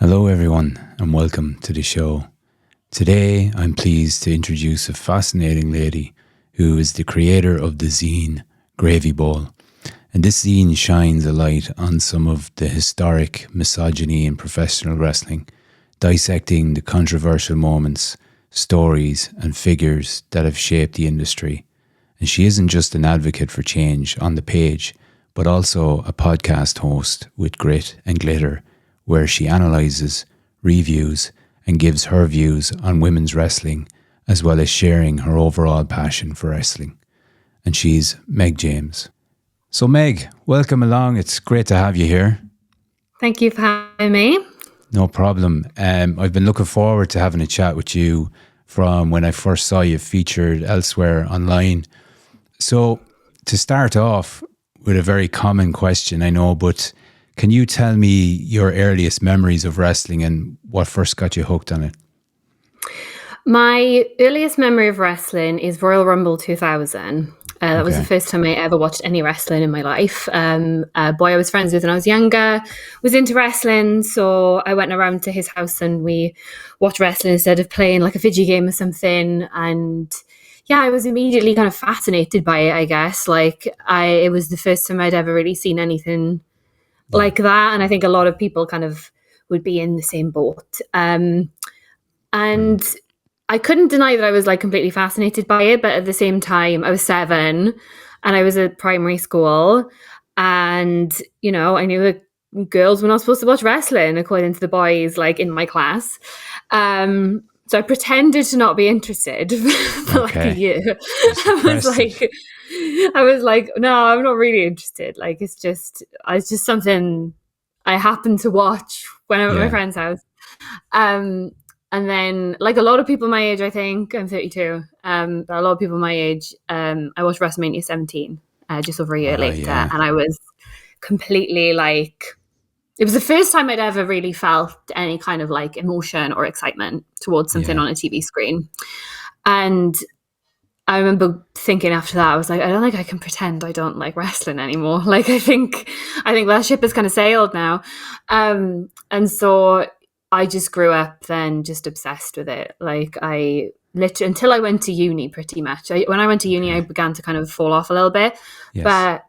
Hello everyone and welcome to the show. Today I'm pleased to introduce a fascinating lady who is the creator of the Zine Gravy Bowl. And this zine shines a light on some of the historic misogyny in professional wrestling, dissecting the controversial moments, stories and figures that have shaped the industry. And she isn't just an advocate for change on the page, but also a podcast host with grit and glitter, where she analyses, reviews, and gives her views on women's wrestling, as well as sharing her overall passion for wrestling. And she's Meg James. So Meg, welcome along. It's great to have you here. Thank you for having me. No problem. I've been looking forward to having a chat with you from when I first saw you featured elsewhere online. So to start off with a very common question, I know, but can you tell me your earliest memories of wrestling and what first got you hooked on it? My earliest memory of wrestling is Royal Rumble 2000. That was the first time I ever watched any wrestling in my life. A boy I was friends with when I was younger was into wrestling, so I went around to his house and we watched wrestling instead of playing like a video game or something. And yeah, I was immediately kind of fascinated by it, I guess. It was the first time I'd ever really seen anything like that, and I think a lot of people kind of would be in the same boat. And I couldn't deny that I was like completely fascinated by it, but at the same time, I was 7 and I was at primary school, and I knew that girls were not supposed to watch wrestling according to the boys like in my class. So I pretended to not be interested for like a year. I was like, no, I'm not really interested. Like, it's just something I happen to watch when I'm at my friend's house. And then, like a lot of people my age, I think, I'm 32, but a lot of people my age, I watched WrestleMania 17 just over a year later. Yeah. And I was completely like, it was the first time I'd ever really felt any kind of like emotion or excitement towards something on a TV screen. And I remember thinking after that, I was like, I don't think I can pretend I don't like wrestling anymore. Like, I think that ship has kind of sailed now. And so I just grew up then just obsessed with it. Like, I literally, until I went to uni pretty much. When I went to uni, I began to kind of fall off a little bit. Yes. But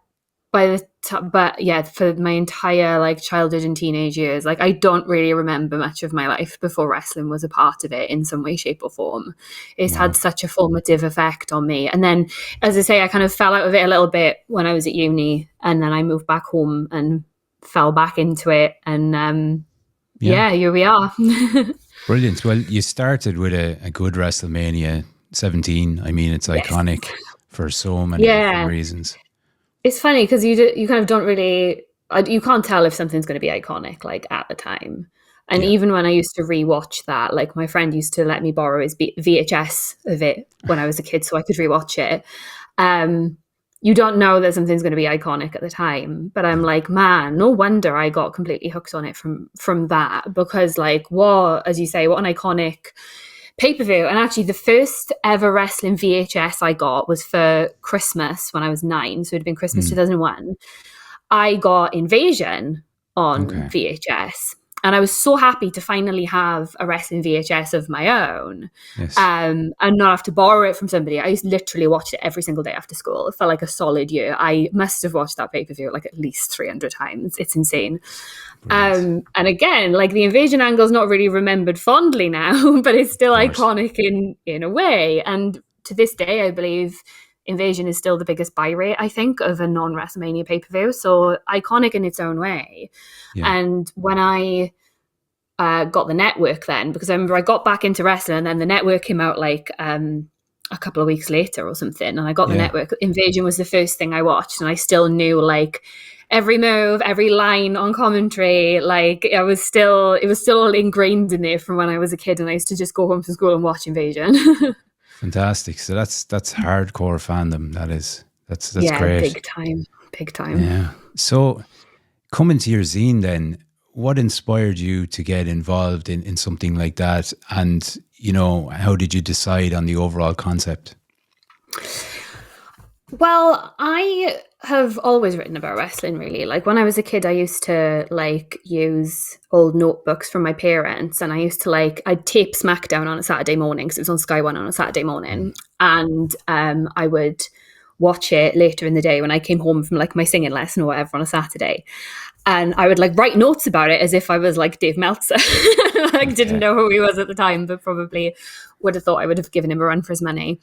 for my entire like childhood and teenage years, like I don't really remember much of my life before wrestling was a part of it in some way, shape or form. It's had such a formative effect on me. And then, as I say, I kind of fell out of it a little bit when I was at uni, and then I moved back home and fell back into it. And here we are. Brilliant. Well, you different with a good WrestleMania 17. I mean, it's iconic for so many different reasons. It's funny because you kind of don't really, you can't tell if something's going to be iconic like at the time. And even when I used to rewatch that, like my friend used to let me borrow his VHS of it when I was a kid so I could rewatch it. You don't know that something's going to be iconic at the time, but I'm like, man, no wonder I got completely hooked on it from that, because like as you say, what an iconic pay-per-view. And actually the first ever wrestling VHS I got was for Christmas when I was 9, so it'd been Christmas 2001. I got Invasion on VHS, and I was so happy to finally have a wrestling VHS of my own. And not have to borrow it from somebody. I literally watched it every single day after school. It felt like a solid year. I must have watched that pay-per-view like at least 300 times. It's insane. And again, like the Invasion angle is not really remembered fondly now, but it's still iconic in a way. And to this day, I believe Invasion is still the biggest buy rate, I think, of a non-WrestleMania pay-per-view. So iconic in its own way. And when I got the network then, because I remember I got back into wrestling and then the network came out like a couple of weeks later or something, and I got the network. Invasion was the first thing I watched, and I still knew like every move, every line on commentary. Like it was still all ingrained in there from when I was a kid, and I used to just go home from school and watch Invasion. Fantastic. So that's hardcore fandom. That's great. Big time. Yeah. So coming to your zine then, what inspired you to get involved in something like that? And, how did you decide on the overall concept? Well, I have always written about wrestling, really. Like when I was a kid, I used to like use old notebooks from my parents, and I used to I'd tape SmackDown on a Saturday morning because it was on Sky One on a Saturday morning, and I would watch it later in the day when I came home from like my singing lesson or whatever on a Saturday. And I would like write notes about it as if I was like Dave Meltzer. Didn't know who he was at the time, but probably would have thought I would have given him a run for his money.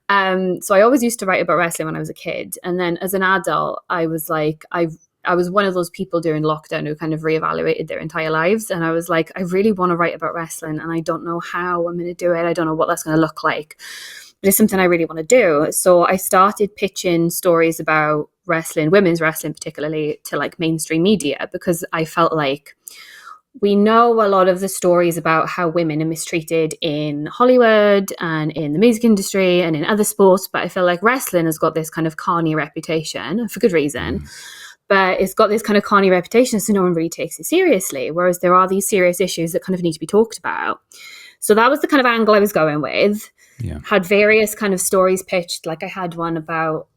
So I always used to write about wrestling when I was a kid. And then as an adult, I was like, I was one of those people during lockdown who kind of reevaluated their entire lives. And I was like, I really want to write about wrestling and I don't know how I'm going to do it. I don't know what that's going to look like. But it's something I really want to do. So I started pitching stories about wrestling, women's wrestling particularly, to like mainstream media, because I felt like we know a lot of the stories about how women are mistreated in Hollywood and in the music industry and in other sports, but I feel like wrestling has got this kind of carny reputation for good reason. But it's got this kind of carny reputation, so no one really takes it seriously, whereas there are these serious issues that kind of need to be talked about. So that was the kind of angle I was going with. Yeah. Had various kind of stories pitched. Like I had one about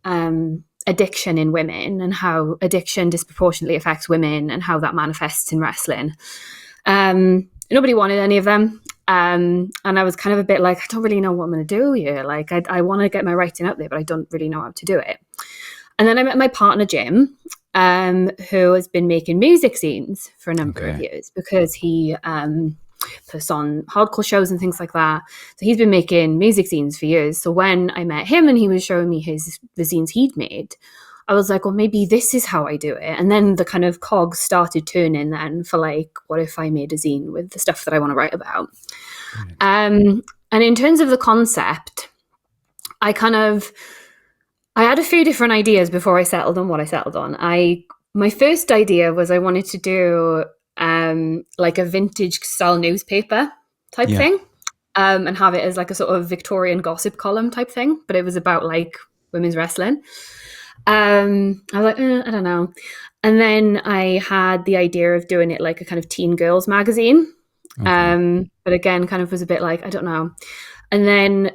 addiction in women and how addiction disproportionately affects women and how that manifests in wrestling. Nobody wanted any of them. And I was kind of a bit like, I don't really know what I'm going to do here. Like I want to get my writing out there, but I don't really know how to do it. And then I met my partner, Jim, who has been making music zines for a number of years because he puts on hardcore shows and things like that. So he's been making music zines for years. So when I met him and he was showing me the zines he'd made, I was like, well, maybe this is how I do it. And then the kind of cogs started turning then for like, what if I made a zine with the stuff that I want to write about? And in terms of the concept, I had a few different ideas before I settled on what I settled on. My first idea was I wanted to do like a vintage style newspaper type thing, and have it as like a sort of Victorian gossip column type thing, but it was about like women's wrestling. I was like, I don't know. And then I had the idea of doing it like a kind of teen girls magazine. But again, kind of was a bit like, I don't know. And then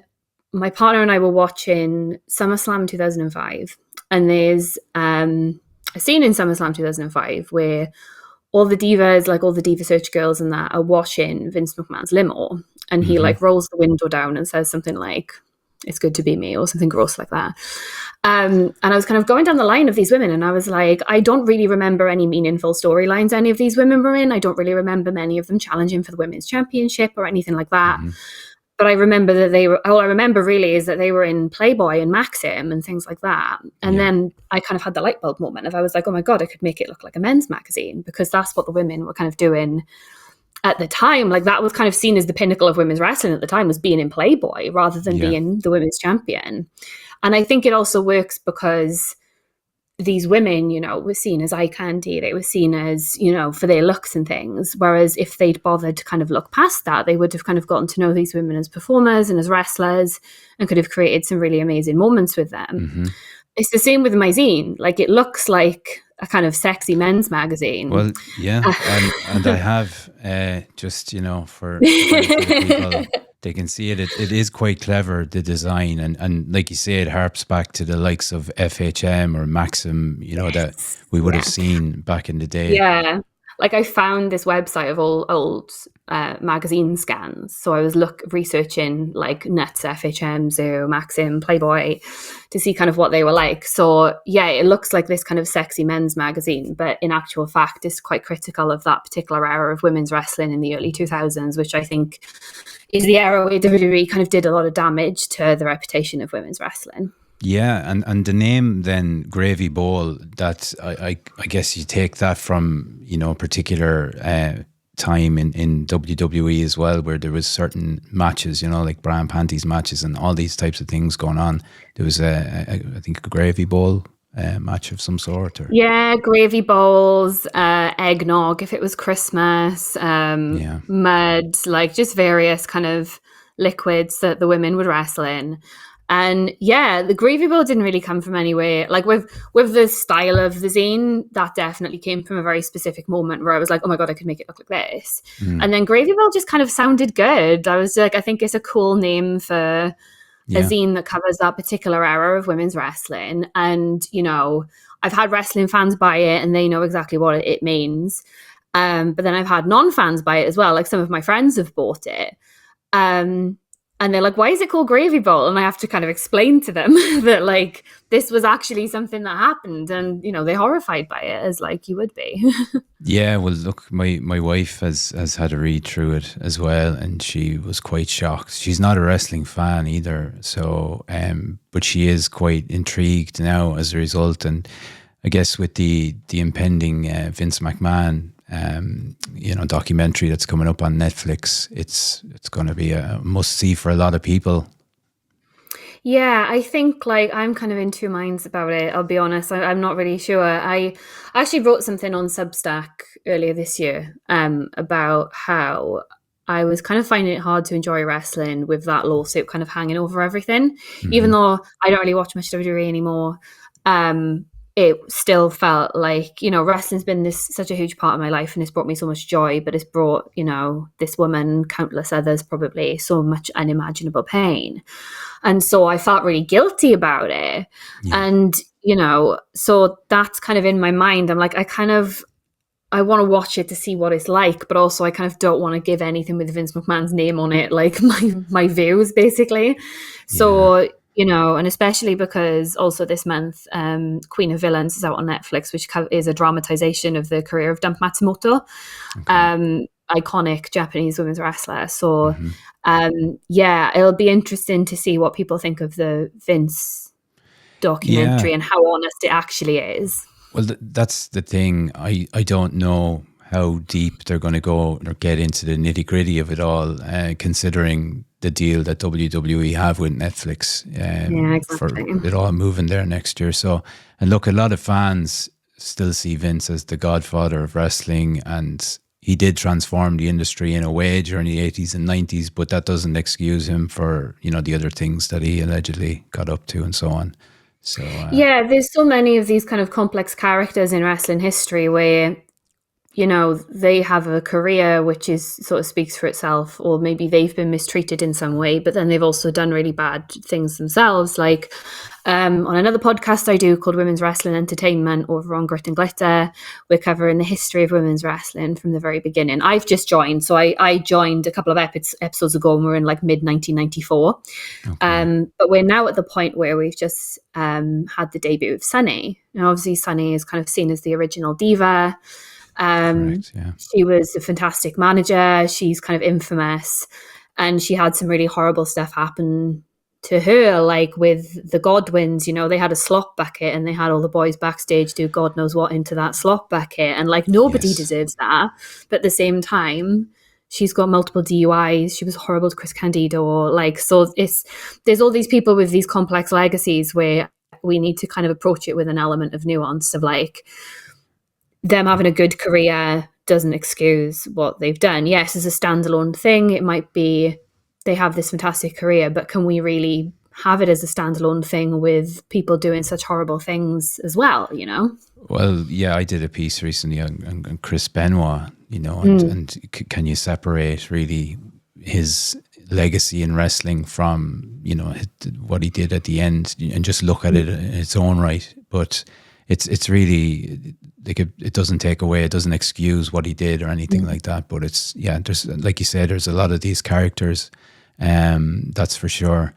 my partner and I were watching SummerSlam 2005, and there's a scene in SummerSlam 2005 where all the divas, like all the Diva Search girls and that, are washing Vince McMahon's limo, and he like rolls the window down and says something like, "It's good to be me," or something gross like that. And I was kind of going down the line of these women, and I was like, I don't really remember any meaningful storylines any of these women were in. I don't really remember many of them challenging for the women's championship or anything like that. But I remember that all I remember really is that they were in Playboy and Maxim and things like that. And then I kind of had the light bulb moment of I was like, oh my God, I could make it look like a men's magazine, because that's what the women were kind of doing at the time. Like that was kind of seen as the pinnacle of women's wrestling at the time, was being in Playboy rather than being the women's champion. And I think it also works because these women, you know, were seen as eye candy. They were seen as, you know, for their looks and things. Whereas if they'd bothered to kind of look past that, they would have kind of gotten to know these women as performers and as wrestlers and could have created some really amazing moments with them. It's the same with my zine. Like it looks like a kind of sexy men's magazine. Well, yeah. And I have just, you know, for the people, they can see it. It is quite clever, the design. And like you say, it harps back to the likes of FHM or Maxim, you know, that we would have seen back in the day. Yeah. Like I found this website of all old magazine scans. So I was researching like Nuts, FHM, Zoo, Maxim, Playboy to see kind of what they were like. So yeah, it looks like this kind of sexy men's magazine, but in actual fact, it's quite critical of that particular era of women's wrestling in the early 2000s, which I think is the era where WWE kind of did a lot of damage to the reputation of women's wrestling. Yeah, and the name then, Gravy Bowl, that I guess you take that from, you know, a particular time in WWE as well, where there was certain matches, you know, like bra and panties matches and all these types of things going on. There was I think a Gravy Bowl match of some sort, or gravy bowls, eggnog if it was Christmas, mud, like just various kind of liquids that the women would wrestle in. And yeah, the gravy bowl didn't really come from anywhere. Like with the style of the zine, that definitely came from a very specific moment where I was like, oh my God, I could make it look like this. And then gravy bowl just kind of sounded good. I was like, I think it's a cool name for Yeah. zine that covers that particular era of women's wrestling. And, you know, I've had wrestling fans buy it and they know exactly what it means. But then I've had non-fans buy it as well. Like some of my friends have bought it. And they're like, why is it called Gravy Bowl? And I have to kind of explain to them that, like, this was actually something that happened. And, you know, they're horrified by it, as like you would be. Yeah, well, look, my wife has had a read through it as well, and she was quite shocked. She's not a wrestling fan either, so but she is quite intrigued now as a result. And I guess with the impending Vince McMahon documentary that's coming up on Netflix, it's going to be a must see for a lot of people. Yeah, I think like I'm kind of in two minds about it. I'll be honest. I'm not really sure. I actually wrote something on Substack earlier this year about how I was kind of finding it hard to enjoy wrestling with that lawsuit kind of hanging over everything. Even though I don't really watch much WWE anymore, it still felt like, you know, wrestling's been such a huge part of my life and it's brought me so much joy, but it's brought, you know, this woman, countless others probably, so much unimaginable pain. And so I felt really guilty about it. Yeah. And, you know, so that's kind of in my mind. I'm like, I want to watch it to see what it's like, but also I kind of don't want to give anything with Vince McMahon's name on it, like my views, basically. So, you know, and especially because also this month, Queen of Villains is out on Netflix, which is a dramatization of the career of Dump Matsumoto, iconic Japanese women's wrestler. So, yeah, it'll be interesting to see what people think of the Vince documentary and how honest it actually is. Well, that's the thing. I don't know how deep they're going to go or get into the nitty gritty of it all, considering the deal that WWE have with Netflix for it all moving there next year. So, and look, a lot of fans still see Vince as the godfather of wrestling, and he did transform the industry in a way during the 80s and 90s, but that doesn't excuse him for, you know, the other things that he allegedly got up to and so on. So yeah, there's so many of these kind of complex characters in wrestling history where, you know, they have a career which is sort of speaks for itself, or maybe they've been mistreated in some way, but then they've also done really bad things themselves. Like on another podcast I do called Women's Wrestling Entertainment over on Grit and Glitter, we're covering the history of women's wrestling from the very beginning. I've just joined, so I joined a couple of episodes ago, and we're in like mid 1994. But we're now at the point where we've just had the debut of Sunny. Now, obviously, Sunny is kind of seen as the original diva. correct, yeah. She was a fantastic manager. She's kind of infamous, and she had some really horrible stuff happen to her, like with the Godwins. You know, they had a slop bucket and they had all the boys backstage do God knows what into that slop bucket, and like nobody deserves that. But at the same time, she's got multiple DUIs. She was horrible to Chris Candido. Like, so there's all these people with these complex legacies where we need to kind of approach it with an element of nuance of like, them having a good career doesn't excuse what they've done. Yes, as a standalone thing, it might be they have this fantastic career, but can we really have it as a standalone thing with people doing such horrible things as well, you know? Well, yeah, I did a piece recently on Chris Benoit, you know, and can you separate really his legacy in wrestling from, you know, what he did at the end, and just look at it in its own right. But it's really, like, it doesn't take away, it doesn't excuse what he did or anything like that. But it's, yeah, there's, like you said, there's a lot of these characters, that's for sure.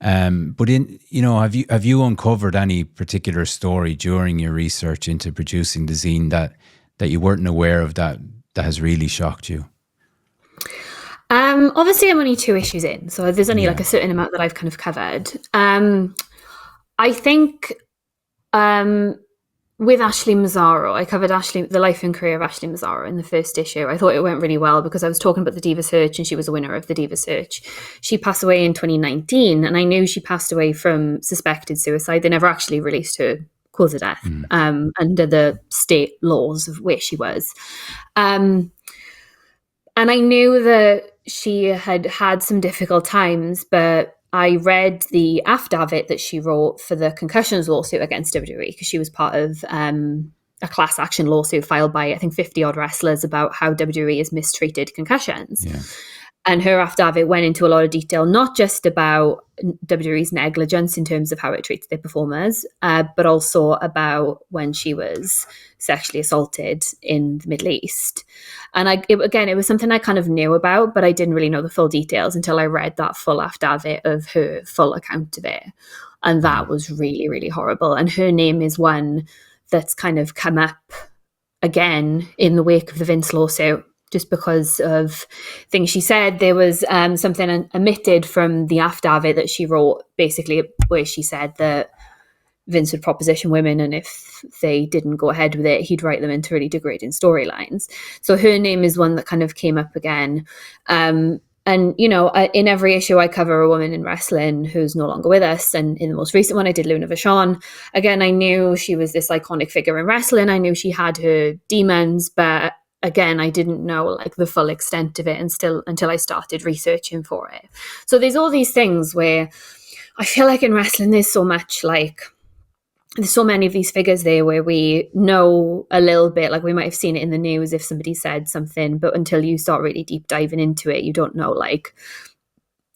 But in, you know, have you uncovered any particular story during your research into producing the zine that you weren't aware of that has really shocked you? Obviously I'm only 2 issues in, so there's only like a certain amount that I've kind of covered. I think with Ashley Mazzaro, I covered the life and career of Ashley Mazzaro in the first issue. I thought it went really well because I was talking about the Diva Search and she was a winner of the Diva Search. She passed away in 2019, and I knew she passed away from suspected suicide. They never actually released her cause of death under the state laws of where she was. And I knew that she had had some difficult times, but I read the affidavit that she wrote for the concussions lawsuit against WWE, because she was part of a class action lawsuit filed by, I think, 50 odd wrestlers about how WWE has mistreated concussions. And her affidavit went into a lot of detail, not just about WWE's negligence in terms of how it treats their performers, but also about when she was sexually assaulted in the Middle East. And it was something I kind of knew about, but I didn't really know the full details until I read that full affidavit of her full account of it. And that was really, really horrible. And her name is one that's kind of come up again in the wake of the Vince lawsuit, just because of things she said. There was something omitted from the affidavit that she wrote, basically, where she said that Vince would proposition women, and if they didn't go ahead with it, he'd write them into really degrading storylines. So her name is one that kind of came up again. And, you know, in every issue, I cover a woman in wrestling who's no longer with us. And in the most recent one, I did Luna Vachon. Again, I knew she was this iconic figure in wrestling. I knew she had her demons, but again, I didn't know like the full extent of it until I started researching for it. So there's all these things where I feel like in wrestling, there's so many of these figures there where we know a little bit, like we might have seen it in the news if somebody said something, but until you start really deep diving into it, you don't know like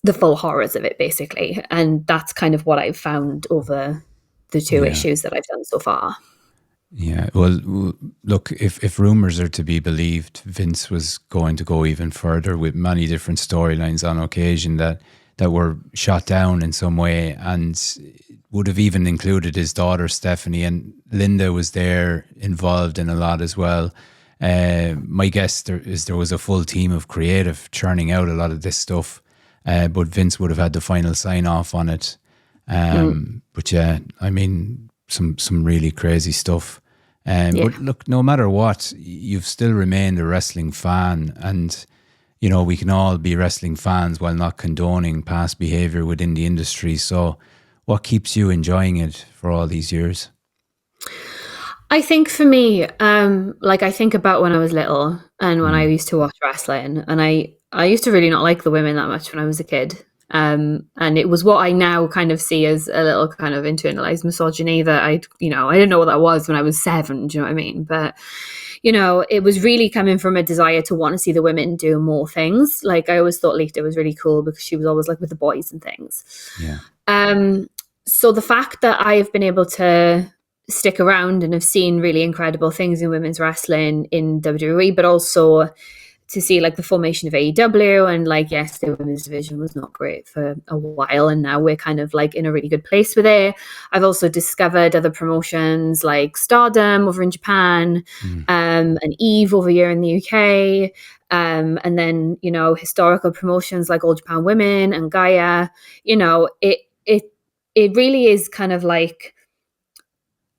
the full horrors of it, basically. And that's kind of what I've found over the two issues that I've done so far. Yeah, well, look, if rumors are to be believed, Vince was going to go even further with many different storylines on occasion that were shot down in some way, and would have even included his daughter Stephanie, and Linda was there involved in a lot as well. My guess there was a full team of creative churning out a lot of this stuff, but Vince would have had the final sign off on it. But yeah, I mean, some really crazy stuff. But look, no matter what, you've still remained a wrestling fan, and you know, we can all be wrestling fans while not condoning past behavior within the industry. So what keeps you enjoying it for all these years? I think for me, like I think about when I was little and when I used to watch wrestling, and I used to really not like the women that much when I was a kid. And it was what I now kind of see as a little kind of internalized misogyny that I didn't know what that was when I was 7, do you know what I mean? But, you know, it was really coming from a desire to want to see the women do more things. Like I always thought Lita was really cool because she was always like with the boys and things. Yeah. So the fact that I've been able to stick around and have seen really incredible things in women's wrestling in WWE, but also to see like the formation of AEW, and like, yes, the women's division was not great for a while, and now we're kind of like in a really good place with it. I've also discovered other promotions like Stardom over in Japan, and Eve over here in the UK, and then, you know, historical promotions like All Japan Women and Gaia. You know, it really is kind of like,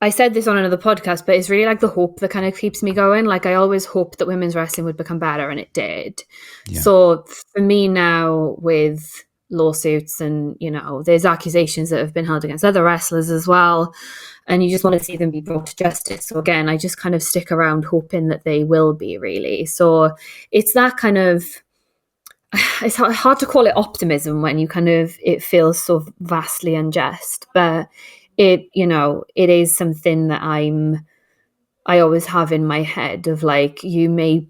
I said this on another podcast, but it's really like the hope that kind of keeps me going. Like I always hoped that women's wrestling would become better, and it did. Yeah. So for me now, with lawsuits and, you know, there's accusations that have been held against other wrestlers as well, and you just want to see them be brought to justice. So again, I just kind of stick around hoping that they will be, really. So it's that kind of, it's hard to call it optimism when you kind of, it feels so vastly unjust, but it, you know, it is something that I always have in my head of like, you may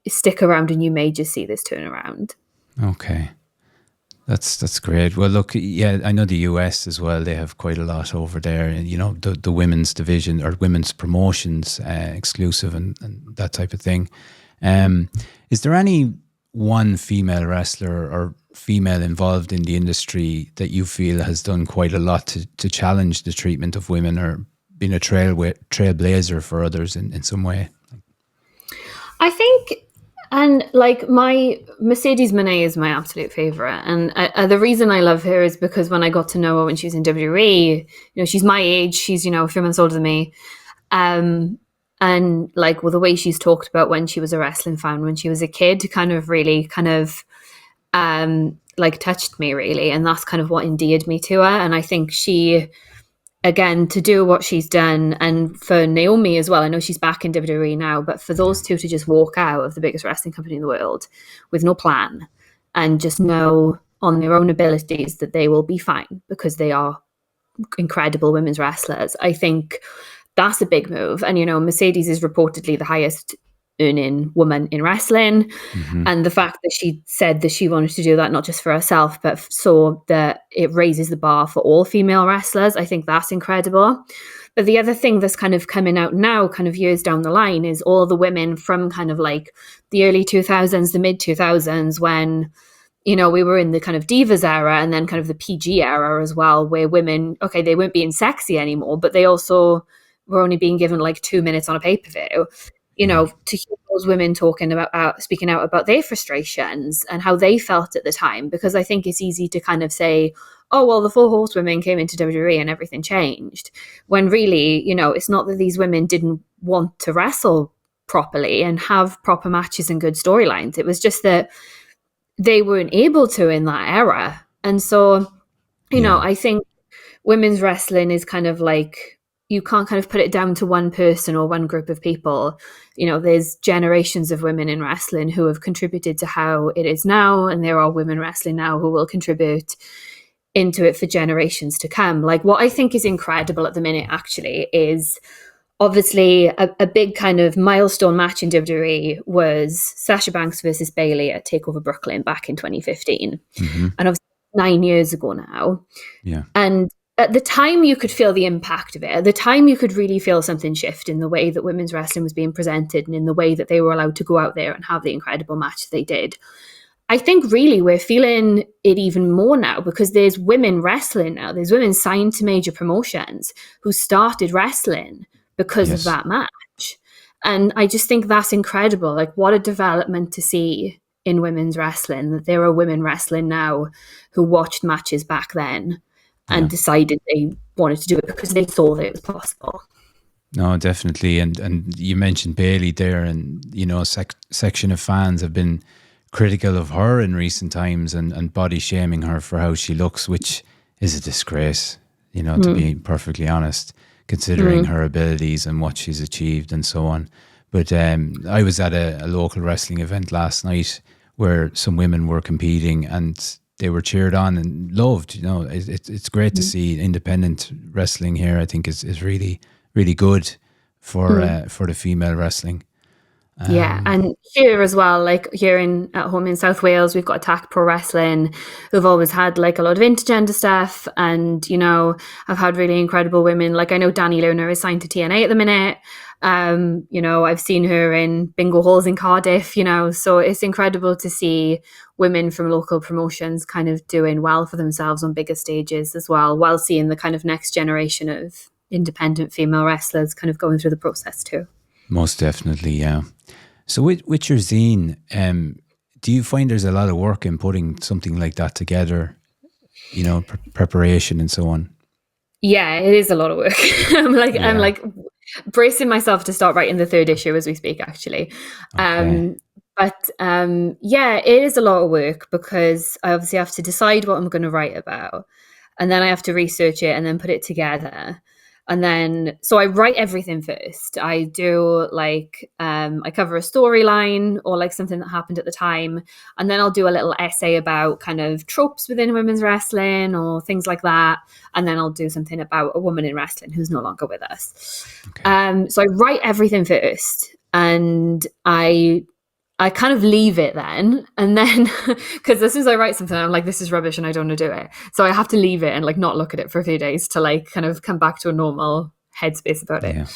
stick around and you may just see this turn around. Okay. That's great. Well, look, yeah, I know the US as well, they have quite a lot over there, and you know, the women's division or women's promotions, exclusive and that type of thing. Is there any one female wrestler or female involved in the industry that you feel has done quite a lot to challenge the treatment of women, or been a trailblazer for others in some way? I think, and like, my Mercedes Moné is my absolute favorite, and the reason I love her is because when I got to know her when she was in WWE, you know, she's my age, she's, you know, a few months older than me, and like, well, the way she's talked about when she was a wrestling fan when she was a kid kind of really kind of like touched me, really, and that's kind of what endeared me to her. And I think she, again, to do what she's done, and for Naomi as well, I know she's back in WWE now, but for those two to just walk out of the biggest wrestling company in the world with no plan and just know on their own abilities that they will be fine because they are incredible women's wrestlers, I think that's a big move. And, you know, Mercedes is reportedly the highest earning woman in wrestling. Mm-hmm. And the fact that she said that she wanted to do that not just for herself, but so that it raises the bar for all female wrestlers, I think that's incredible. But the other thing that's kind of coming out now, kind of years down the line, is all the women from kind of like the early 2000s, the mid 2000s, when, you know, we were in the kind of divas era and then kind of the PG era as well, where women, okay, they weren't being sexy anymore, but they also were only being given like 2 minutes on a pay-per-view. You know, to hear those women talking about, speaking out about their frustrations and how they felt at the time, because I think it's easy to kind of say, oh, well, the four horsewomen came into WWE and everything changed. When really, you know, it's not that these women didn't want to wrestle properly and have proper matches and good storylines. It was just that they weren't able to in that era. And so, you know, I think women's wrestling is kind of like, you can't kind of put it down to one person or one group of people. You know, there's generations of women in wrestling who have contributed to how it is now, and there are women wrestling now who will contribute into it for generations to come. Like, what I think is incredible at the minute actually is obviously a big kind of milestone match in WWE was Sasha Banks versus Bayley at TakeOver Brooklyn back in 2015. Mm-hmm. And obviously 9 years ago now. Yeah. And at the time you could feel the impact of it. At the time you could really feel something shift in the way that women's wrestling was being presented and in the way that they were allowed to go out there and have the incredible match they did. I think really we're feeling it even more now because there's women wrestling now. There's women signed to major promotions who started wrestling because of that match. And I just think that's incredible. Like, what a development to see in women's wrestling, that there are women wrestling now who watched matches back then and decided they wanted to do it because they saw that it was possible. No, definitely. And you mentioned Bayley there, and, you know, section of fans have been critical of her in recent times and body shaming her for how she looks, which is a disgrace, you know, to be perfectly honest, considering her abilities and what she's achieved and so on. But I was at a local wrestling event last night where some women were competing and they were cheered on and loved. You know, it's great to see independent wrestling here. I think is really, really good for the female wrestling. Yeah, and here as well, like here at home in South Wales, we've got Attack Pro Wrestling, who've always had like a lot of intergender stuff, and, you know, I've had really incredible women. Like, I know Danny Luna is signed to TNA at the minute. You know, I've seen her in bingo halls in Cardiff, you know, so it's incredible to see women from local promotions kind of doing well for themselves on bigger stages as well, while seeing the kind of next generation of independent female wrestlers kind of going through the process too. Most definitely, yeah. So with your zine, do you find there's a lot of work in putting something like that together, you know, preparation and so on? Yeah, it is a lot of work. I'm like bracing myself to start writing the third issue as we speak, actually. Okay. Yeah, it is a lot of work because I obviously have to decide what I'm going to write about, and then I have to research it and then put it together. And then, so I write everything first. I do like, I cover a storyline or like something that happened at the time. And then I'll do a little essay about kind of tropes within women's wrestling or things like that. And then I'll do something about a woman in wrestling who's no longer with us. Okay. So I write everything first, and I kind of leave it then. And then, because as soon as I write something, I'm like, this is rubbish and I don't want to do it. So I have to leave it and like not look at it for a few days to like kind of come back to a normal headspace about it.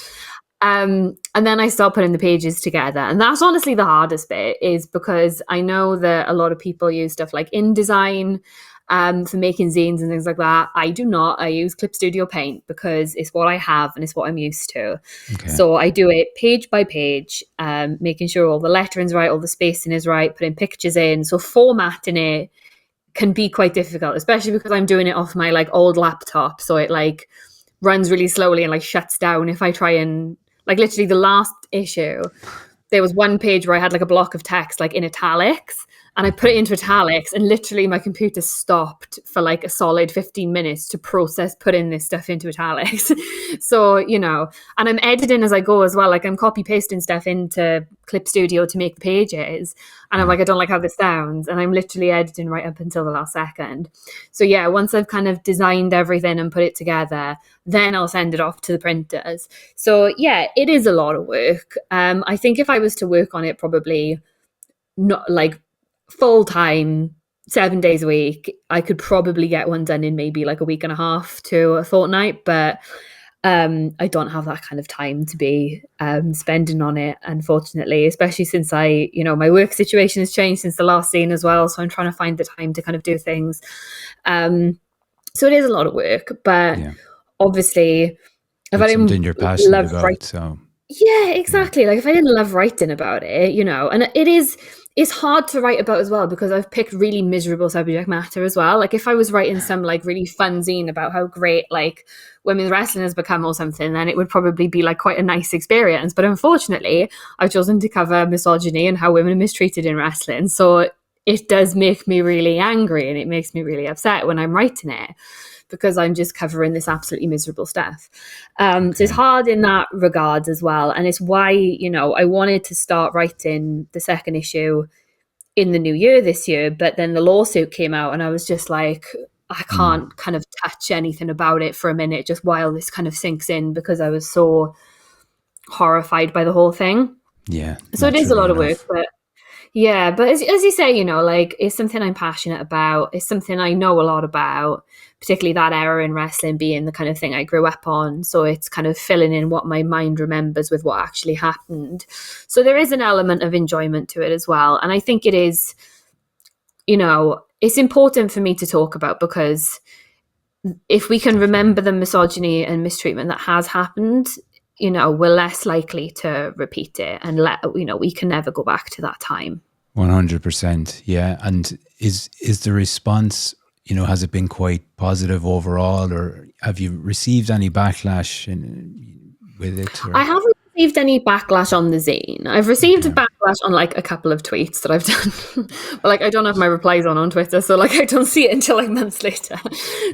And then I start putting the pages together. And that's honestly the hardest bit, is because I know that a lot of people use stuff like InDesign for making zines and things like that. I do not. I use Clip Studio Paint because it's what I have and it's what I'm used to. Okay. So I do it page by page, making sure all the lettering's right, all the spacing is right, putting pictures in. So formatting it can be quite difficult, especially because I'm doing it off my like old laptop. So it like runs really slowly and like shuts down if I try and like literally the last issue, there was one page where I had like a block of text like in italics. and I put it into italics, and literally my computer stopped for like a solid 15 minutes to process putting this stuff into italics. So, you know, and I'm editing as I go as well. Like I'm copy pasting stuff into Clip Studio to make the pages. And I'm like, I don't like how this sounds. And I'm literally editing right up until the last second. So yeah, once I've kind of designed everything and put it together, then I'll send it off to the printers. So yeah, it is a lot of work. I think if I was to work on it, probably not like full time, 7 days a week, I could probably get one done in maybe like a week and a half to a fortnight. But I don't have that kind of time to be spending on it, unfortunately, especially since my work situation has changed since the last Zine as well. So I'm trying to find the time to kind of do things. So it is a lot of work, but obviously, if I didn't something you're passionate about, so yeah, exactly. Like if I didn't love writing about it, you know, and it's hard to write about as well because I've picked really miserable subject matter as well. Like if I was writing some like really fun zine about how great like women's wrestling has become or something, then it would probably be like quite a nice experience. But unfortunately, I've chosen to cover misogyny and how women are mistreated in wrestling. So it does make me really angry and it makes me really upset when I'm writing it, because I'm just covering this absolutely miserable stuff. So it's hard in that regard as well. And it's why, you know, I wanted to start writing the second issue in the new year this year, but then the lawsuit came out and I was just like, I can't kind of touch anything about it for a minute just while this kind of sinks in, because I was so horrified by the whole thing. Yeah. So it is a lot of work, but yeah, but as you say, you know, like it's something I'm passionate about. It's something I know a lot about, particularly that era in wrestling being the kind of thing I grew up on. So it's kind of filling in what my mind remembers with what actually happened. So there is an element of enjoyment to it as well. And I think it is, you know, it's important for me to talk about, because if we can remember the misogyny and mistreatment that has happened, you know, we're less likely to repeat it, and we can never go back to that time. 100%. Yeah. And is the response, you know, has it been quite positive overall, or have you received any backlash with it? Or? I haven't received any backlash on the zine. I've received a backlash on like a couple of tweets that I've done. But like I don't have my replies on Twitter, so like I don't see it until like months later.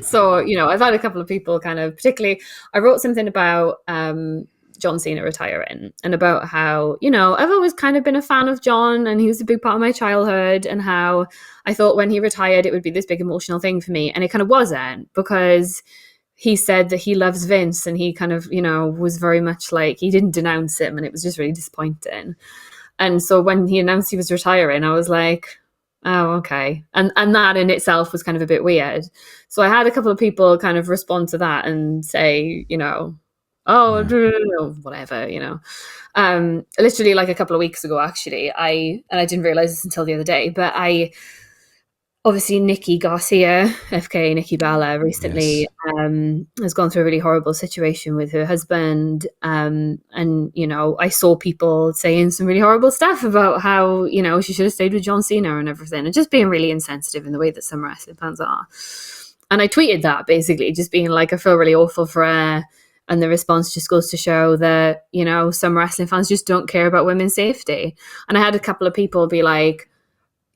So, you know, I've had a couple of people kind of, particularly I wrote something about John Cena retiring, and about how, you know, I've always kind of been a fan of John and he was a big part of my childhood, and how I thought when he retired it would be this big emotional thing for me, and it kind of wasn't, because he said that he loves Vince, and he kind of, you know, was very much like, he didn't denounce him, and it was just really disappointing. And so when he announced he was retiring, I was like, oh, okay. And that in itself was kind of a bit weird. So I had a couple of people kind of respond to that and say, you know, oh, whatever, you know. Literally like a couple of weeks ago, actually, I didn't realize this until the other day, but obviously Nikki Garcia, FK Nikki Bella, recently has gone through a really horrible situation with her husband. And, you know, I saw people saying some really horrible stuff about how, you know, she should have stayed with John Cena and everything, and just being really insensitive in the way that some wrestling fans are. And I tweeted that, basically, just being like, I feel really awful for her. And the response just goes to show that, you know, some wrestling fans just don't care about women's safety. And I had a couple of people be like,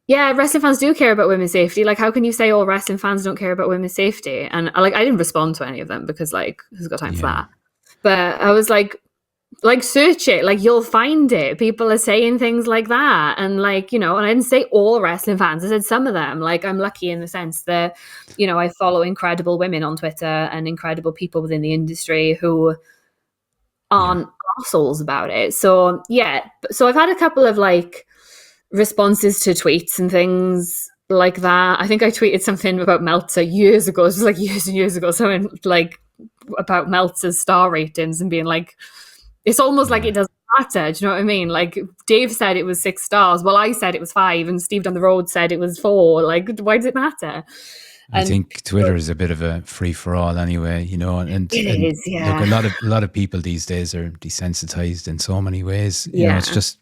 yeah, wrestling fans do care about women's safety. Like, how can you say all wrestling fans don't care about women's safety? And I didn't respond to any of them, because like, who's got time for that? But I was like, search it, like you'll find it. People are saying things like that. And like, you know, and I didn't say all wrestling fans, I said some of them. Like, I'm lucky in the sense that, you know, I follow incredible women on Twitter and incredible people within the industry who aren't assholes about it. So yeah, so I've had a couple of like responses to tweets and things like that. I think I tweeted something about Meltzer years ago. It was like years and years ago. Something like about Meltzer's star ratings, and being like, it's almost like it doesn't matter. Do you know what I mean? Like, Dave said it was 6 stars. Well, I said it was 5, and Steve down the road said it was 4. Like, why does it matter? I think Twitter is a bit of a free for all anyway, you know, and it is, yeah. Look, a lot of people these days are desensitized in so many ways. You know, it's just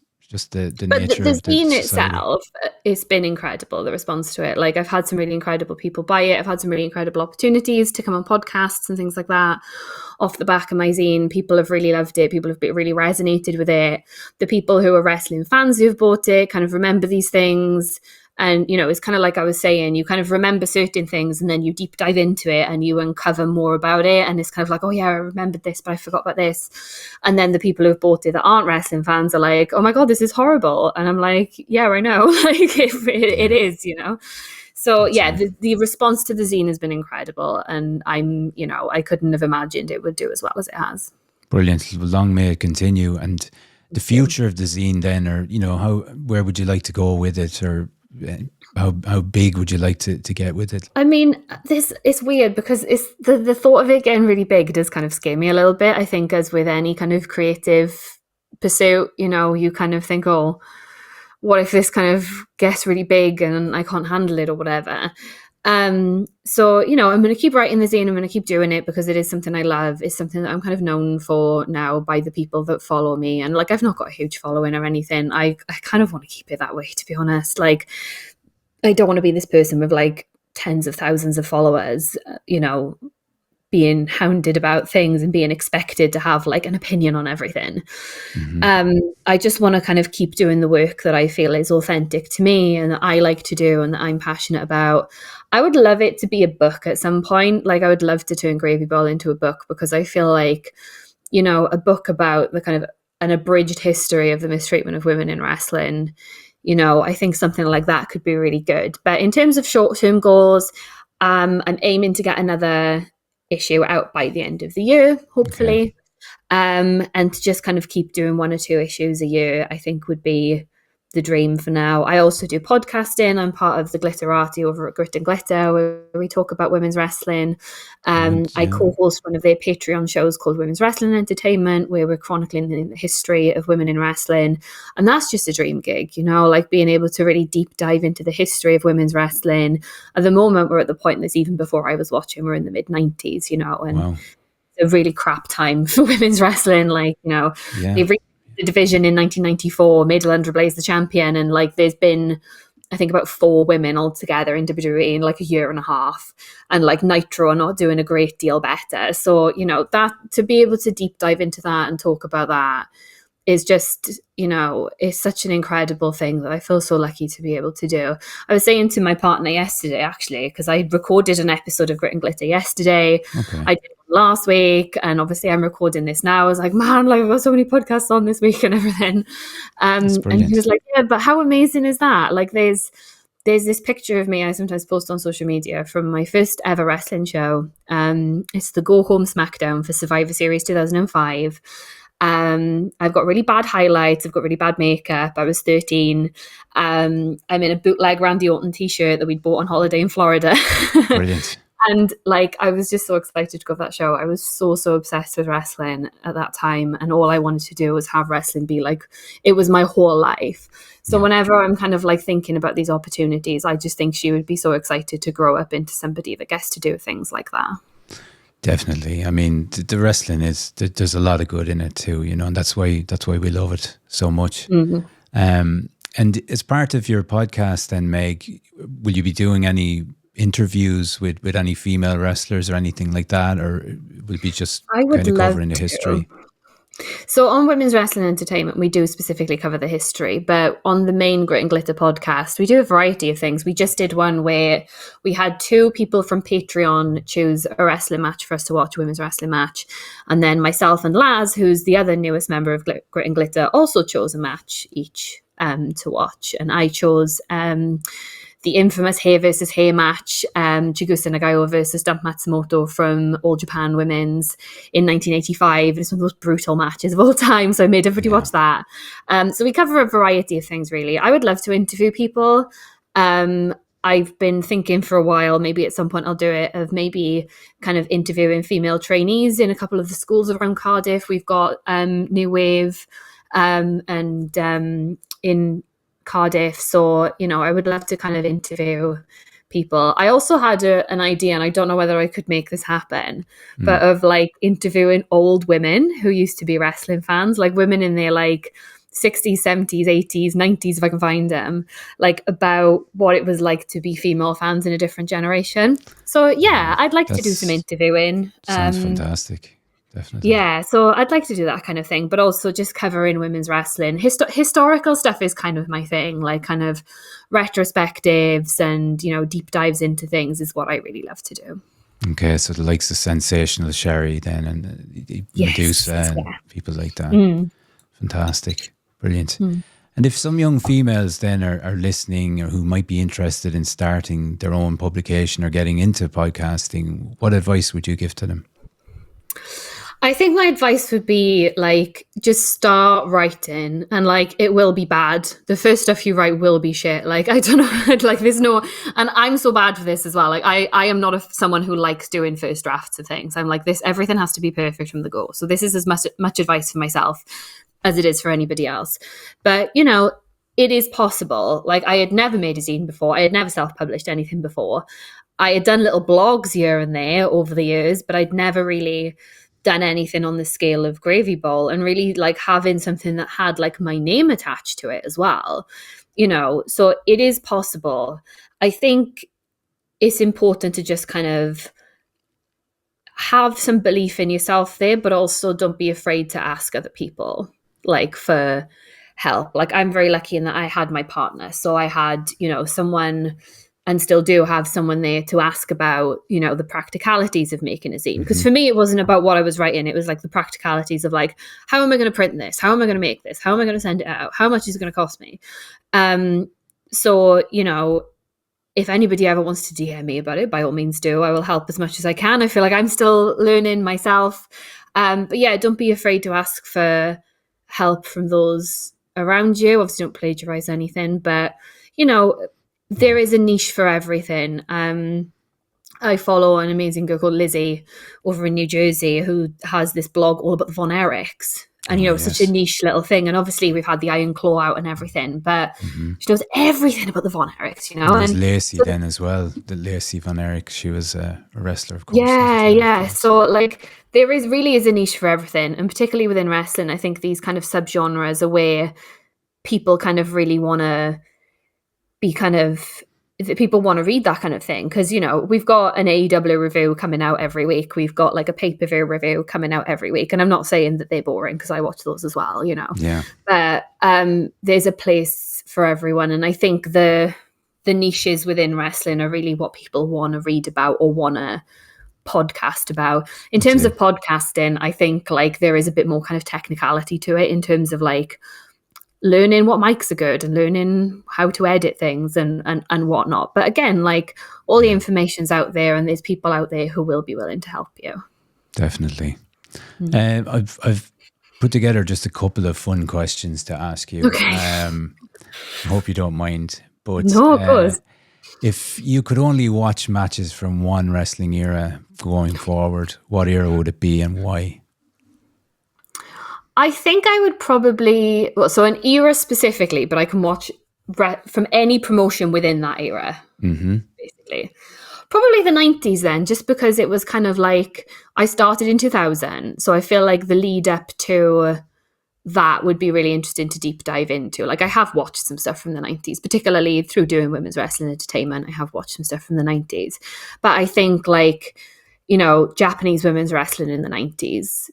the nature of the zine society itself, it's been incredible, the response to it. Like, I've had some really incredible people buy it. I've had some really incredible opportunities to come on podcasts and things like that off the back of my zine. People have really loved it. People have really resonated with it. The people who are wrestling fans who've bought it kind of remember these things. And, it's kind of like I was saying, you kind of remember certain things and then you deep dive into it and you uncover more about it. And it's kind of like, oh yeah, I remembered this, but I forgot about this. And then the people who've bought it that aren't wrestling fans are like, oh my God, this is horrible. And I'm like, yeah, I know. Like it is, So That's yeah, right. the response to the zine has been incredible. And I couldn't have imagined it would do as well as it has. Brilliant. Long may it continue. And the Thank you. future of the zine then, or, where would you like to go with it, or how big would you like to get with it? I mean, this it's weird because it's the thought of it getting really big does kind of scare me a little bit. I think as with any kind of creative pursuit, you kind of think, oh, what if this kind of gets really big and I can't handle it or whatever. So, I'm going to keep writing the zine. I'm going to keep doing it because it is something I love. It's something that I'm kind of known for now by the people that follow me. And like, I've not got a huge following or anything. I kind of want to keep it that way, to be honest. Like, I don't want to be this person with like tens of thousands of followers, being hounded about things and being expected to have like an opinion on everything. I just want to kind of keep doing the work that I feel is authentic to me and that I like to do and that I'm passionate about. I would love it to be a book at some point. Like I would love to turn Gravy Ball into a book because I feel like, a book about the kind of an abridged history of the mistreatment of women in wrestling. I think something like that could be really good. But in terms of short-term goals, I'm aiming to get another issue out by the end of the year, hopefully. Okay. And to just kind of keep doing 1 or 2 issues a year, I think would be the dream for now. I also do podcasting. I'm part of the Glitterati over at Grit and Glitter, where we talk about women's wrestling. Brilliant, I yeah. co-host one of their Patreon shows called Women's Wrestling Entertainment, where we're chronicling the history of women in wrestling. And that's just a dream gig, like being able to really deep dive into the history of women's wrestling. At the moment, we're at the point that's even before I was watching, we're in the mid-90s, and Wow. a really crap time for women's wrestling. Like, Yeah. they've reached the division in 1994, made Alundra Blaze the champion, and like there's been, I think, about 4 women altogether in WWE in like a year and a half, and like Nitro are not doing a great deal better. So, that to be able to deep dive into that and talk about that is just, is such an incredible thing that I feel so lucky to be able to do. I was saying to my partner yesterday, actually, because I recorded an episode of Grit and Glitter yesterday. Okay. I did one last week, and obviously I'm recording this now. I was like, man, like I've got so many podcasts on this week and everything. That's And he brilliant. was like, yeah, but how amazing is that? Like there's this picture of me I sometimes post on social media from my first ever wrestling show. It's the Go Home SmackDown for Survivor Series 2005. I've got really bad highlights. I've got really bad makeup. I was 13. I'm in a bootleg Randy Orton t-shirt that we'd bought on holiday in Florida. Brilliant. And like, I was just so excited to go to that show. I was so, so obsessed with wrestling at that time. And all I wanted to do was have wrestling be like, it was my whole life. So whenever I'm kind of like thinking about these opportunities, I just think she would be so excited to grow up into somebody that gets to do things like that. Definitely. I mean, the wrestling there's a lot of good in it too, and that's why we love it so much. Mm-hmm. And as part of your podcast then, Meg, will you be doing any interviews with any female wrestlers or anything like that, or will it be just I would kind of love covering the history? So on Women's Wrestling Entertainment, we do specifically cover the history, but on the main Grit and Glitter podcast, we do a variety of things. We just did one where we had 2 people from Patreon choose a wrestling match for us to watch, a women's wrestling match. And then myself and Laz, who's the other newest member of Grit and Glitter, also chose a match each to watch. And I chose the infamous hair versus hair match, Chigusa Nagayo versus Dump Matsumoto from All Japan Women's in 1985. It's one of those brutal matches of all time, so I made everybody watch that. So we cover a variety of things, really. I would love to interview people. I've been thinking for a while, maybe at some point I'll do it, of maybe kind of interviewing female trainees in a couple of the schools around Cardiff. We've got New Wave and in Cardiff. So, I would love to kind of interview people. I also had an idea, and I don't know whether I could make this happen, but of like interviewing old women who used to be wrestling fans, like women in their like 60s, 70s, 80s, 90s, if I can find them, like about what it was like to be female fans in a different generation. So yeah, I'd like to do some interviewing. Sounds fantastic. definitely. Yeah, so I'd like to do that kind of thing, but also just covering women's wrestling. Historical stuff is kind of my thing, like kind of retrospectives and, deep dives into things is what I really love to do. Okay, so the likes of Sensational Sherry then, and Medusa and people like that. Fantastic. Brilliant. And if some young females then are listening or who might be interested in starting their own publication or getting into podcasting, what advice would you give to them? I think my advice would be like, just start writing, and like, it will be bad. The first stuff you write will be shit. Like, I don't know, like there's no, and I'm so bad for this as well. Like I am not someone who likes doing first drafts of things. I'm like this, everything has to be perfect from the go. So this is as much advice for myself as it is for anybody else. But, it is possible. Like, I had never made a zine before. I had never self-published anything before. I had done little blogs here and there over the years, but I'd never really done anything on the scale of Gravy Bowl, and really like having something that had like my name attached to it as well, so it is possible. I think it's important to just kind of have some belief in yourself there, but also don't be afraid to ask other people like for help. Like, I'm very lucky in that I had my partner, so I had someone, and still do have someone there to ask about, the practicalities of making a zine. Because for me, it wasn't about what I was writing. It was like the practicalities of like, how am I going to print this? How am I going to make this? How am I going to send it out? How much is it going to cost me? So, if anybody ever wants to DM me about it, by all means do. I will help as much as I can. I feel like I'm still learning myself. But yeah, don't be afraid to ask for help from those around you. Obviously, don't plagiarize anything, but, there is a niche for everything. I follow an amazing girl called Lizzie over in New Jersey who has this blog all about the Von Erichs. And, such a niche little thing. And obviously we've had the Iron Claw out and everything, but she knows everything about the Von Erichs, And Lacey then as well. The Lacey Von Erich, she was a wrestler, of course. Yeah. So like there really is a niche for everything. And particularly within wrestling, I think these kind of subgenres are where people kind of really want to be people want to read that kind of thing, because we've got an AEW review coming out every week, we've got like a pay-per-view review coming out every week, and I'm not saying that they're boring because I watch those as well, but there's a place for everyone. And I think the niches within wrestling are really what people want to read about or want to podcast about. In terms of podcasting, I think like there is a bit more kind of technicality to it, in terms of like learning what mics are good and learning how to edit things and whatnot. But again, like all the information's out there, and there's people out there who will be willing to help you. Definitely. I've put together just a couple of fun questions to ask you. Okay. I hope you don't mind. But no, of course. If you could only watch matches from one wrestling era going forward, what era would it be and why? I think I would probably, so an era specifically, but I can watch from any promotion within that era, basically. Probably the 90s then, just because it was kind of like, I started in 2000, so I feel like the lead up to that would be really interesting to deep dive into. Like, I have watched some stuff from the 90s, particularly through doing women's wrestling entertainment. I have watched some stuff from the 90s. But I think like, Japanese women's wrestling in the 90s,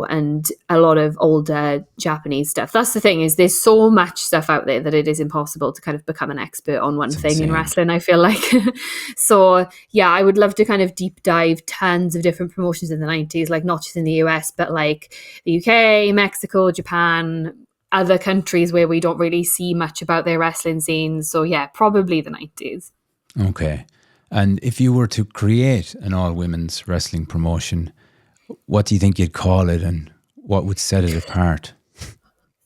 and a lot of older Japanese stuff. That's the thing, is there's so much stuff out there that it is impossible to kind of become an expert on one thing in wrestling, I feel like. So yeah, I would love to kind of deep dive tons of different promotions in the 90s, like not just in the US, but like the UK, Mexico, Japan, other countries where we don't really see much about their wrestling scenes. So yeah, probably the 90s. Okay. And if you were to create an all-women's wrestling promotion, what do you think you'd call it, and what would set it apart?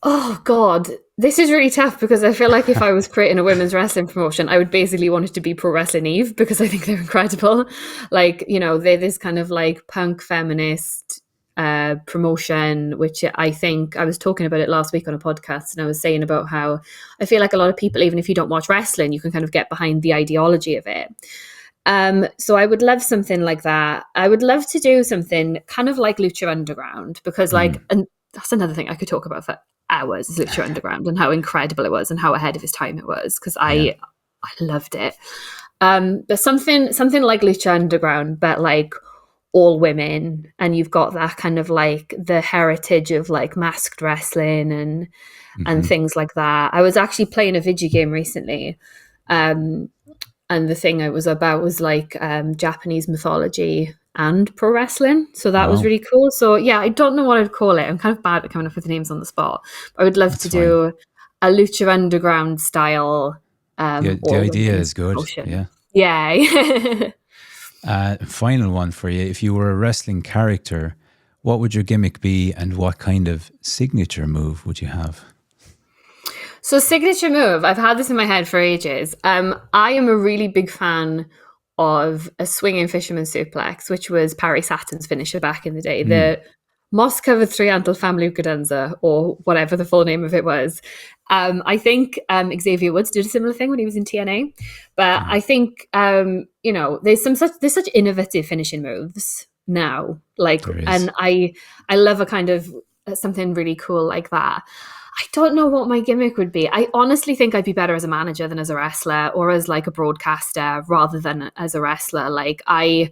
Oh, God. This is really tough, because I feel like if I was creating a women's wrestling promotion, I would basically want it to be Pro Wrestling Eve, because I think they're incredible. Like, they're this kind of like punk feminist promotion, which I think I was talking about it last week on a podcast, and I was saying about how I feel like a lot of people, even if you don't watch wrestling, you can kind of get behind the ideology of it. So I would love something like that. I would love to do something kind of like Lucha Underground, because and that's another thing I could talk about for hours, is Lucha Underground and how incredible it was and how ahead of its time it was, because I loved it. But something like Lucha Underground, but like all women, and you've got that kind of like the heritage of like masked wrestling and things like that. I was actually playing a video game recently, and the thing it was about was like Japanese mythology and pro wrestling. So that was Wow. really cool. So yeah, I don't know what I'd call it. I'm kind of bad at coming up with the names on the spot. But I would love That's to fine. do a Lucha Underground style The all idea women's is good. promotion. Yeah. Yeah. Final one for you. If you were a wrestling character, what would your gimmick be and what kind of signature move would you have? So signature move, I've had this in my head for ages. I am a really big fan of a swinging fisherman suplex, which was Perry Saturn's finisher back in the day. The moss covered triangle family cadenza, or whatever the full name of it was. I think Xavier Woods did a similar thing when he was in TNA, but I think there's such innovative finishing moves now, like, There is. and I love a kind of something really cool like that. I don't know what my gimmick would be. I honestly think I'd be better as a manager than as a wrestler, or as like a broadcaster rather than as a wrestler. Like I'm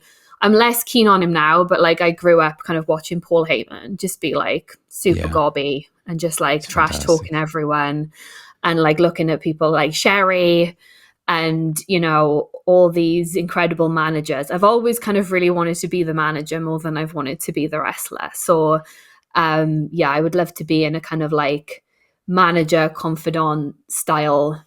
less keen on him now, but like I grew up kind of watching Paul Heyman just be like super Yeah. gobby and just like It's trash fantastic. talking everyone, and like looking at people like Sherry and all these incredible managers. I've always kind of really wanted to be the manager more than I've wanted to be the wrestler. So I would love to be in a kind of like manager confidant style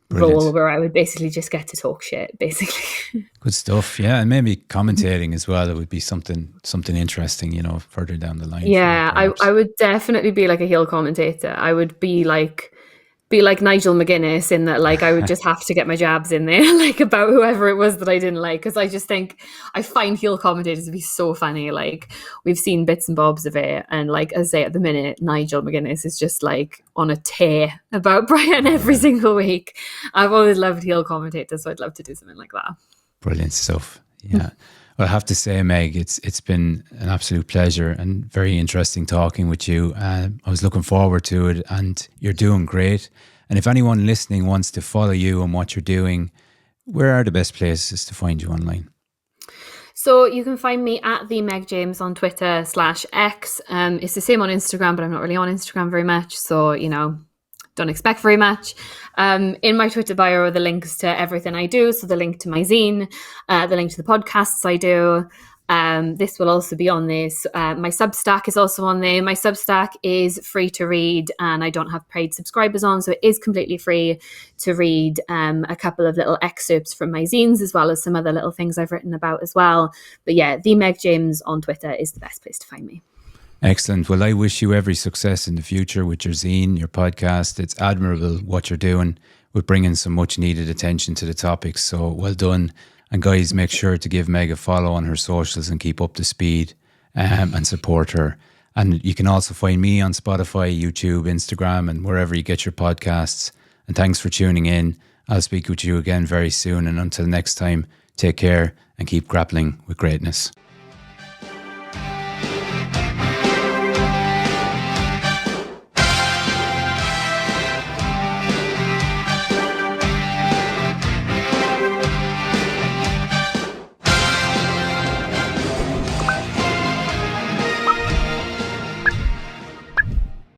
role where I would basically just get to talk shit, basically. Good stuff. Yeah, and maybe commentating as well. It would be something interesting, further down the line. Yeah, For you, I would definitely be like a heel commentator. I would be like Nigel McGuinness in that, like, I would just have to get my jabs in there, like, about whoever it was that I didn't like, because I just think I find heel commentators to be so funny. Like, we've seen bits and bobs of it, and like I say, at the minute, Nigel McGuinness is just like on a tear about Brian every single week. I've always loved heel commentators, so I'd love to do something like that. Brilliant stuff. Yeah. Well, I have to say, Meg, it's been an absolute pleasure and very interesting talking with you. I was looking forward to it, and you're doing great. And if anyone listening wants to follow you and what you're doing, where are the best places to find you online? So you can find me at the Meg James on Twitter /X. It's the same on Instagram, but I'm not really on Instagram very much. So, don't expect very much. In my Twitter bio are the links to everything I do. So the link to my zine, the link to the podcasts I do. This will also be on this. My Substack is also on there. My Substack is free to read, and I don't have paid subscribers on, so it is completely free to read a couple of little excerpts from my zines, as well as some other little things I've written about as well. But yeah, the Meg James on Twitter is the best place to find me. Excellent. Well, I wish you every success in the future with your zine, your podcast. It's admirable what you're doing with bringing some much needed attention to the topics. So well done. And guys, make sure to give Meg a follow on her socials and keep up to speed and support her. And you can also find me on Spotify, YouTube, Instagram, and wherever you get your podcasts. And thanks for tuning in. I'll speak with you again very soon. And until next time, take care and keep grappling with greatness.